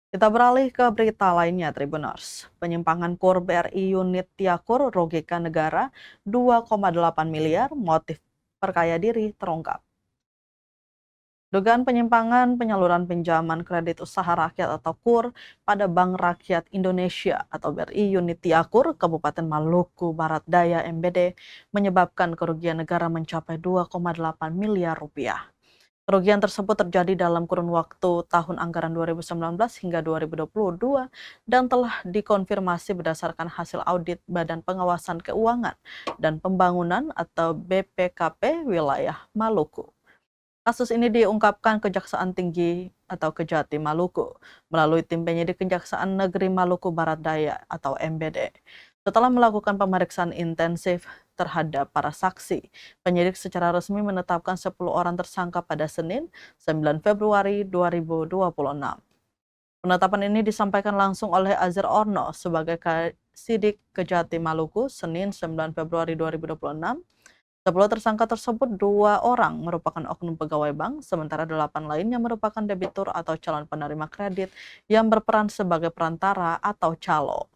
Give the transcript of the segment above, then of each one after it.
Kita beralih ke berita lainnya, Tribuners. Penyimpangan KUR BRI unit Tiakur rugikan negara 2,8 miliar, motif perkaya diri terungkap. Dugaan penyimpangan penyaluran pinjaman kredit usaha rakyat atau KUR pada Bank Rakyat Indonesia atau BRI unit Tiakur, Kabupaten Maluku Barat Daya MBD, menyebabkan kerugian negara mencapai 2,8 miliar rupiah. Kerugian tersebut terjadi dalam kurun waktu tahun anggaran 2019 hingga 2022 dan telah dikonfirmasi berdasarkan hasil audit Badan Pengawasan Keuangan dan Pembangunan atau BPKP wilayah Maluku. Kasus ini diungkapkan Kejaksaan Tinggi atau Kejati Maluku melalui tim penyidik Kejaksaan Negeri Maluku Barat Daya atau MBD. Setelah melakukan pemeriksaan intensif terhadap para saksi, penyidik secara resmi menetapkan 10 orang tersangka pada Senin 9 Februari 2026. Penetapan ini disampaikan langsung oleh Azhar Orno sebagai Kasidik Kejati Maluku Senin 9 Februari 2026. 10 tersangka tersebut 2 orang merupakan oknum pegawai bank, sementara 8 lainnya merupakan debitur atau calon penerima kredit yang berperan sebagai perantara atau calo.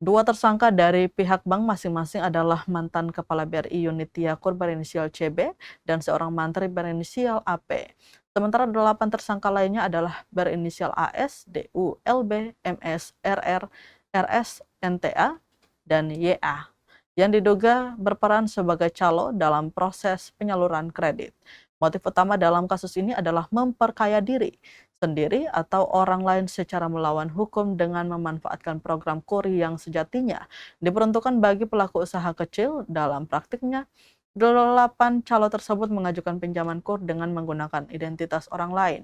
2 tersangka dari pihak bank masing-masing adalah mantan Kepala BRI unit Tiakur berinisial CB dan seorang mantri berinisial AP. Sementara 8 tersangka lainnya adalah berinisial AS, DU, LB, MS, RR, RS, NTA, dan YA yang diduga berperan sebagai calo dalam proses penyaluran kredit. Motif utama dalam kasus ini adalah memperkaya diri sendiri atau orang lain secara melawan hukum dengan memanfaatkan program KUR yang sejatinya diperuntukkan bagi pelaku usaha kecil. Dalam praktiknya, 8 calo tersebut mengajukan pinjaman KUR dengan menggunakan identitas orang lain.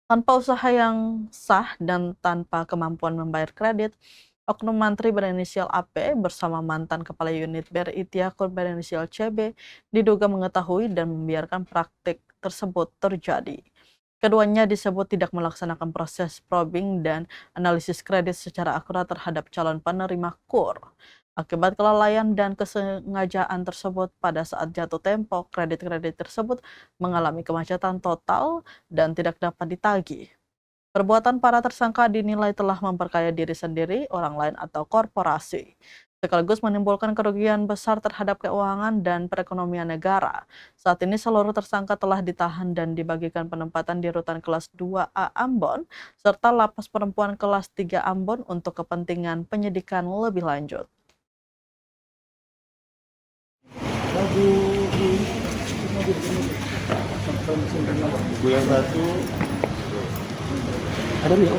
Tanpa usaha yang sah dan tanpa kemampuan membayar kredit, oknum mantri berinisial AP bersama mantan kepala unit BRI Tiakur berinisial CB diduga mengetahui dan membiarkan praktik tersebut terjadi. Keduanya disebut tidak melaksanakan proses probing dan analisis kredit secara akurat terhadap calon penerima KUR. Akibat kelalaian dan kesengajaan tersebut pada saat jatuh tempo, kredit-kredit tersebut mengalami kemacetan total dan tidak dapat ditagih. Perbuatan para tersangka dinilai telah memperkaya diri sendiri, orang lain atau korporasi, sekaligus menimbulkan kerugian besar terhadap keuangan dan perekonomian negara. Saat ini seluruh tersangka telah ditahan dan dibagikan penempatan di rutan kelas 2A Ambon, serta lapas perempuan kelas 3 Ambon untuk kepentingan penyidikan lebih lanjut. Bulan satu Ada nih.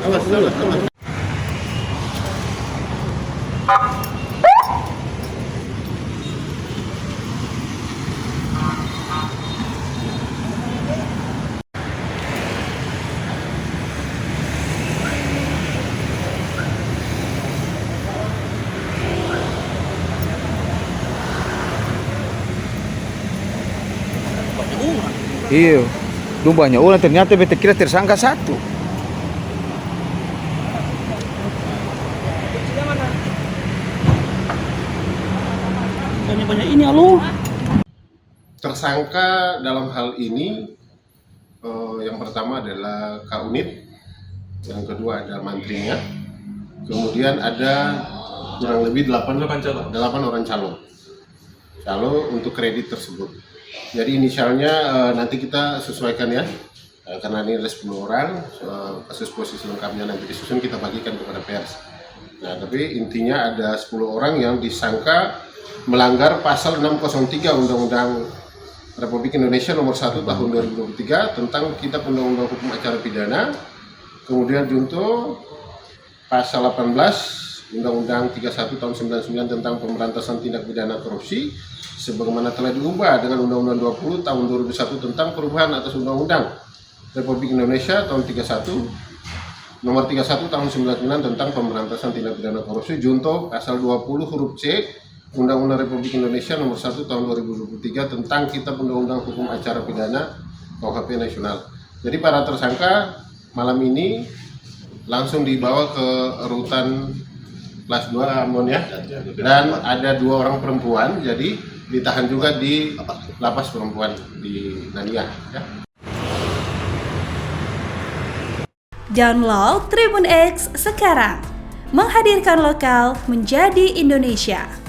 Iya, lu banyak orang ternyata beta kira tersangka satu. Banyak ini alo. tersangka dalam hal ini yang pertama adalah Kak Unit, yang kedua ada mantrinya, kemudian ada kurang lebih 8 orang calon untuk kredit tersebut. Jadi inisialnya nanti kita sesuaikan ya, karena ini ada 10 orang, kasus posisi lengkapnya nanti disusun kita bagikan kepada pers. Nah, tapi intinya ada 10 orang yang disangka melanggar pasal 603 Undang-Undang Republik Indonesia nomor 1 tahun 2023 tentang Kitab Undang-Undang Hukum Acara Pidana, kemudian junto pasal 18 Undang-Undang 31 tahun 99 tentang pemberantasan tindak pidana korupsi sebagaimana telah diubah dengan Undang-Undang 20 tahun 2001 tentang perubahan atas Undang-Undang Republik Indonesia tahun 31 nomor 31 tahun 99 tentang pemberantasan tindak pidana korupsi junto pasal 20 huruf C Undang-Undang Republik Indonesia nomor 1 tahun 2023 tentang Kitab Undang-Undang Hukum Acara Pidana KUHP Nasional. Jadi para tersangka malam ini langsung dibawa ke rutan kelas 2 Ambon ya, dan ada 2 orang perempuan, jadi ditahan juga di lapas perempuan di Nania ya. Download Tribun X sekarang. Menghadirkan lokal menjadi Indonesia.